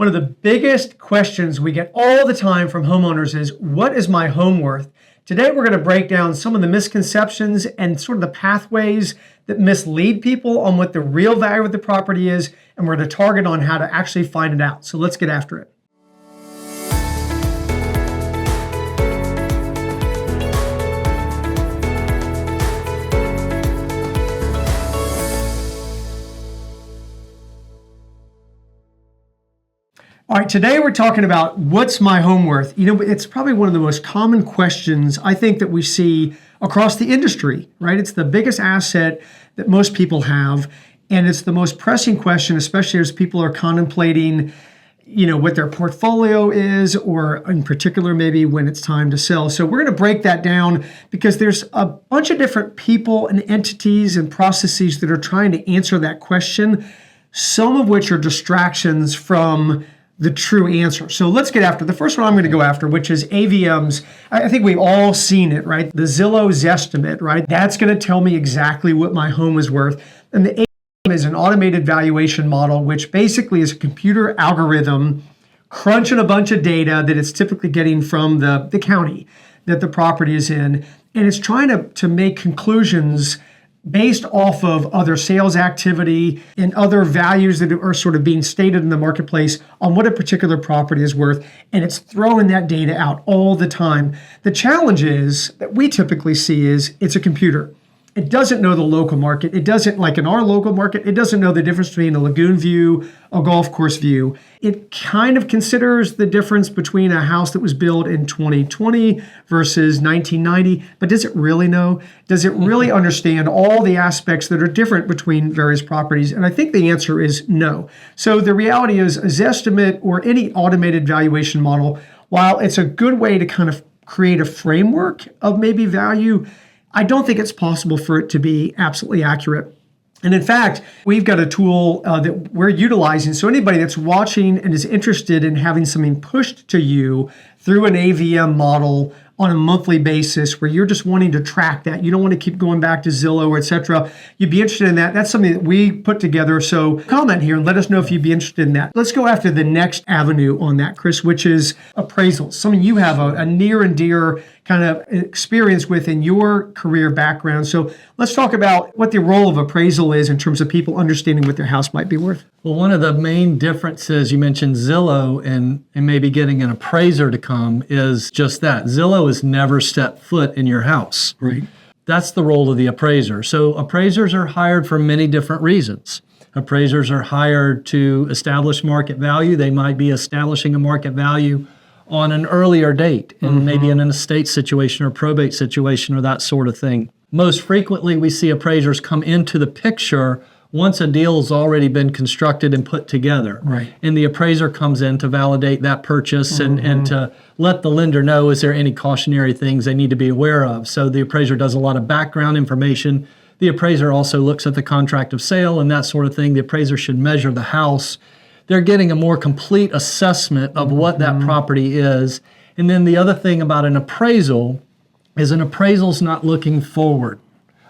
One of the biggest questions we get all the time from homeowners is, what is my home worth? Today, we're going to break down some of the misconceptions and sort of the pathways that mislead people on what the real value of the property is, and we're going to target on how to actually find it out. So let's get after it. All right, today we're talking about what's my home worth. You know, it's probably one of the most common questions I think that we see across the industry, right? It's the biggest asset that most people have, and it's the most pressing question, especially as people are contemplating, you know, what their portfolio is, or in particular, maybe when it's time to sell. So we're going to break that down because there's a bunch of different people and entities and processes that are trying to answer that question, some of which are distractions from the true answer. So let's get after the first one I'm going to go after, which is AVMs. I think we've all seen it, right? The Zillow Zestimate, right? That's going to tell me exactly what my home is worth. And the AVM is an automated valuation model, which basically is a computer algorithm crunching a bunch of data that it's typically getting from the county that the property is in. And it's trying to make conclusions based off of other sales activity and other values that are sort of being stated in the marketplace on what a particular property is worth. And it's throwing that data out all the time. The challenge is that we typically see is it's a computer. It doesn't know the local market. It doesn't, like in our local market, it doesn't know the difference between a lagoon view, a golf course view. It kind of considers the difference between a house that was built in 2020 versus 1990, but does it really know? Does it really understand all the aspects that are different between various properties? And I think the answer is no. So the reality is a Zestimate or any automated valuation model, while it's a good way to kind of create a framework of maybe value, I don't think it's possible for it to be absolutely accurate. And in fact, we've got a tool that we're utilizing. So anybody that's watching and is interested in having something pushed to you through an AVM model on a monthly basis where you're just wanting to track that, you don't want to keep going back to Zillow, et cetera, you'd be interested in that. That's something that we put together. So comment here and let us know if you'd be interested in that. Let's go after the next avenue on that, Chris, which is appraisals. Something you have a near and dear kind of experience with in your career background. So let's talk about what the role of appraisal is in terms of people understanding what their house might be worth. Well, one of the main differences, you mentioned Zillow and maybe getting an appraiser to come, is just that. Zillow has never stepped foot in your house. Right. That's the role of the appraiser. So appraisers are hired for many different reasons. Appraisers are hired to establish market value. They might be establishing a market value on an earlier date, and maybe in an estate situation or probate situation or that sort of thing. Most frequently, we see appraisers come into the picture once a deal's already been constructed and put together. Right. And the appraiser comes in to validate that purchase and to let the lender know, is there any cautionary things they need to be aware of? So the appraiser does a lot of background information. The appraiser also looks at the contract of sale and that sort of thing. The appraiser should measure the house. They're getting a more complete assessment of what that property is. And then the other thing about an appraisal is an appraisal's not looking forward.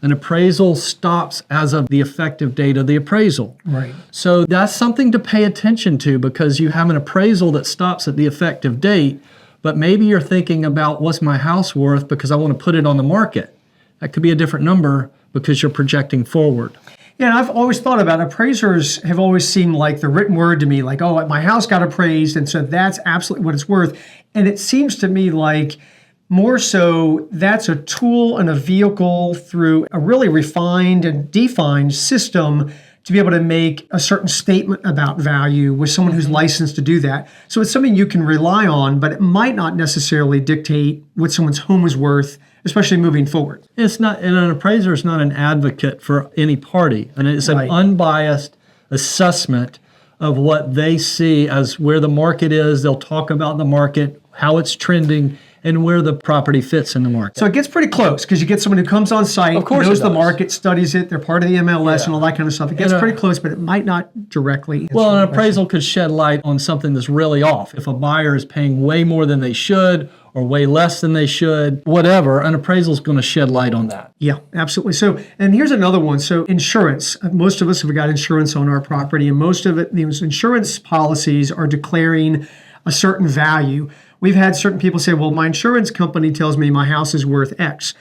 An appraisal stops as of the effective date of the appraisal. Right. So that's something to pay attention to, because you have an appraisal that stops at the effective date, but maybe you're thinking about what's my house worth because I want to put it on the market. That could be a different number because you're projecting forward. Yeah, and I've always thought about appraisers have always seemed like the written word to me, like, oh, my house got appraised, and so that's absolutely what it's worth. And it seems to me like more so that's a tool and a vehicle through a really refined and defined system to be able to make a certain statement about value with someone who's licensed to do that. So it's something you can rely on, but it might not necessarily dictate what someone's home is worth, especially moving forward. It's not, and an appraiser is not an advocate for any party, and it's an unbiased assessment of what they see as where the market is. They'll talk about the market, how it's trending, and where the property fits in the market. So it gets pretty close because you get someone who comes on site, of course knows the market, studies it, they're part of the MLS and all that kind of stuff. It gets pretty close, but it might not directly. Well, an appraisal could shed light on something that's really off. If a buyer is paying way more than they should, or way less than they should, whatever, an appraisal is going to shed light on that. Yeah, absolutely. So, and here's another one. So insurance, most of us have got insurance on our property, and most of it, these insurance policies are declaring a certain value. We've had certain people say, well, my insurance company tells me my house is worth X.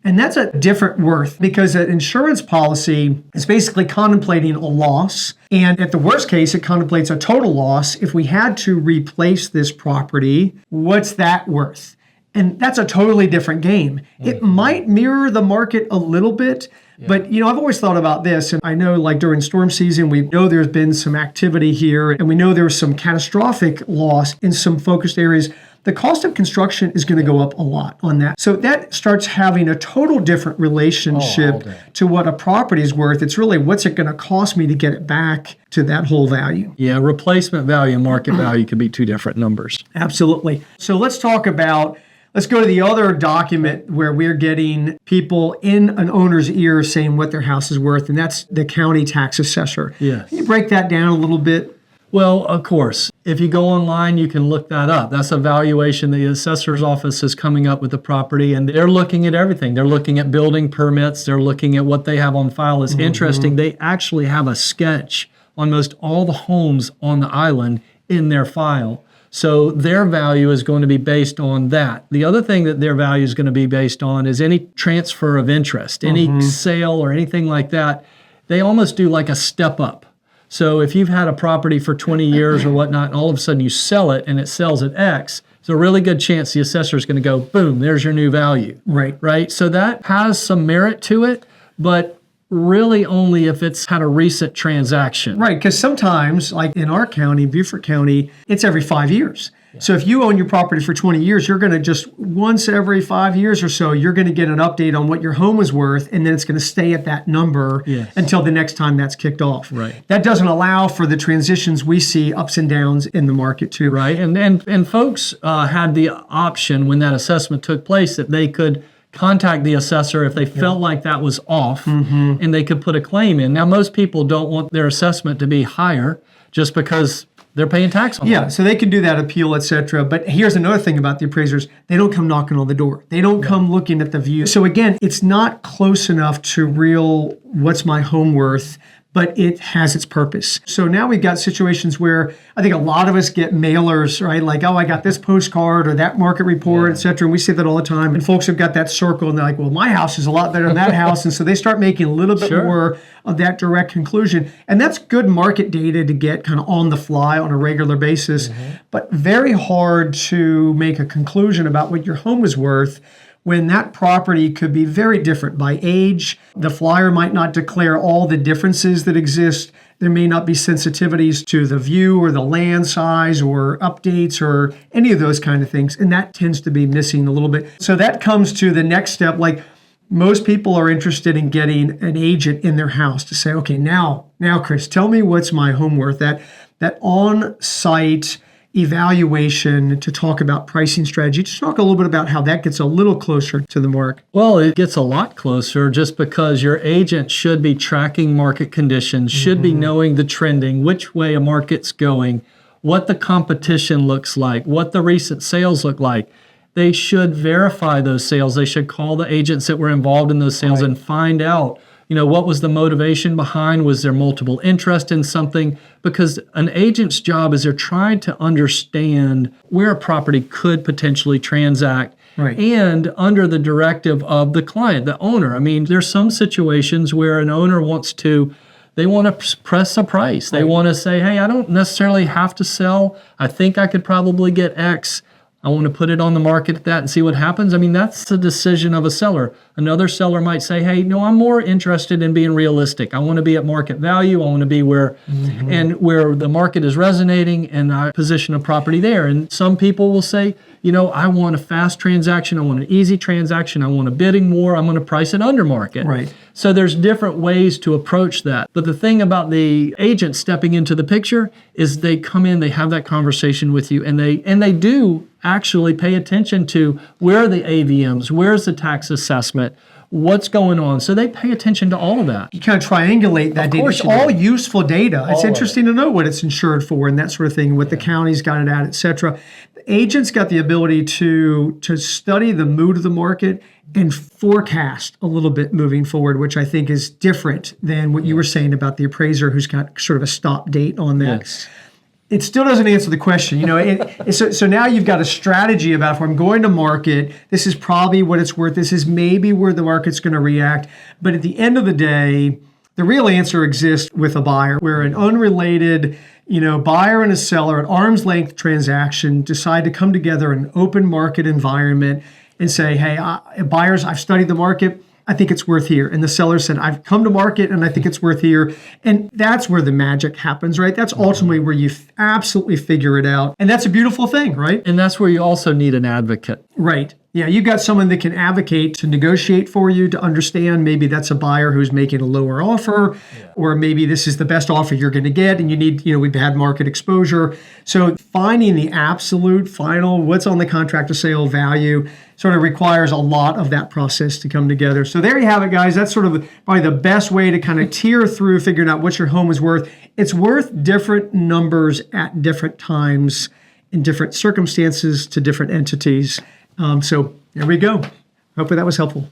And that's a different worth because an insurance policy is basically contemplating a loss. And at the worst case, it contemplates a total loss. If we had to replace this property, what's that worth? And that's a totally different game. It might mirror the market a little bit, but I've always thought about this. And I know like during storm season, we know there's been some activity here and we know there's some catastrophic loss in some focused areas. The cost of construction is going to go up a lot on that. So that starts having a total different relationship to what a property is worth. It's really what's it going to cost me to get it back to that whole value. Yeah, replacement value and market value could be two different numbers. Absolutely. So let's go to the other document where we're getting people in an owner's ear saying what their house is worth, and that's the county tax assessor. Yes. Can you break that down a little bit? Well, of course, if you go online, you can look that up. That's a valuation. The assessor's office is coming up with the property, and they're looking at everything. They're looking at building permits. They're looking at what they have on file. It's interesting. They actually have a sketch on most all the homes on the island in their file. So their value is going to be based on that. The other thing that their value is going to be based on is any transfer of interest, any sale or anything like that. They almost do like a step up. So if you've had a property for 20 years or whatnot, and all of a sudden you sell it and it sells at X, there's a really good chance the assessor is going to go, boom, there's your new value. Right. So that has some merit to it, but really only if it's had a recent transaction. Right, because sometimes, like in our county, Beaufort County, it's every 5 years. So if you own your property for 20 years, you're going to just once every 5 years or so, you're going to get an update on what your home is worth, and then it's going to stay at that number until the next time that's kicked off. Right. That doesn't allow for the transitions we see ups and downs in the market too. Right, and folks had the option when that assessment took place that they could contact the assessor if they felt like that was off, and they could put a claim in. Now, most people don't want their assessment to be higher just because they're paying tax on it. So they can do that appeal, etc. But here's another thing about the appraisers. They don't come knocking on the door. They don't come looking at the view. So again, it's not close enough to real what's my home worth, but it has its purpose. So now we've got situations where I think a lot of us get mailers, right? Like, oh, I got this postcard or that market report, et cetera. And we say that all the time. And folks have got that circle and they're like, well, my house is a lot better than that house. And so they start making a little bit more of that direct conclusion. And that's good market data to get kind of on the fly on a regular basis, but very hard to make a conclusion about what your home is worth when that property could be very different by age. The flyer might not declare all the differences that exist. There may not be sensitivities to the view or the land size or updates or any of those kind of things. And that tends to be missing a little bit. So that comes to the next step. Like most people are interested in getting an agent in their house to say, okay, now, Chris, tell me what's my home worth. That on-site evaluation to talk about pricing strategy. Just talk a little bit about how that gets a little closer to the mark. Well, it gets a lot closer just because your agent should be tracking market conditions, should be knowing the trending, which way a market's going, what the competition looks like, what the recent sales look like. They should verify those sales. They should call the agents that were involved in those sales and find out, what was the motivation behind? Was there multiple interest in something? Because an agent's job is they're trying to understand where a property could potentially transact and under the directive of the client, the owner. I mean, there's some situations where an owner they want to press a price. They want to say, hey, I don't necessarily have to sell. I think I could probably get X. I want to put it on the market at that and see what happens. I mean, that's the decision of a seller. Another seller might say, hey, no, I'm more interested in being realistic. I want to be at market value. I want to be where the market is resonating, and I position a property there. And some people will say, I want a fast transaction. I want an easy transaction. I want a bidding war. I'm going to price it under market. Right. So there's different ways to approach that. But the thing about the agent stepping into the picture is they come in, they have that conversation with you, and they do actually pay attention to where are the AVMs, where's the tax assessment, what's going on. So they pay attention to all of that. You kind of triangulate that data. It's all useful data. It's interesting to know what it's insured for and that sort of thing, what the county's got it at, et cetera. agents got the ability to study the mood of the market and forecast a little bit moving forward, which I think is different than what you were saying about the appraiser who's got sort of a stop date on that. Yes. It still doesn't answer the question. So now you've got a strategy about if I'm going to market, this is probably what it's worth. This is maybe where the market's going to react. But at the end of the day, the real answer exists with a buyer, where an unrelated, buyer and a seller, an arm's length transaction, decide to come together in an open market environment and say, hey, buyers, I've studied the market. I think it's worth here. And the seller said, I've come to market and I think it's worth here. And that's where the magic happens, right? That's ultimately where you absolutely figure it out. And that's a beautiful thing, right? And that's where you also need an advocate. Right. Yeah, you've got someone that can advocate to negotiate for you, to understand maybe that's a buyer who's making a lower offer, or maybe this is the best offer you're going to get and you need, we've had market exposure. So finding the absolute final, what's on the contract of sale value sort of requires a lot of that process to come together. So there you have it, guys. That's sort of probably the best way to kind of tear through figuring out what your home is worth. It's worth different numbers at different times in different circumstances to different entities. So there we go. Hopefully that was helpful.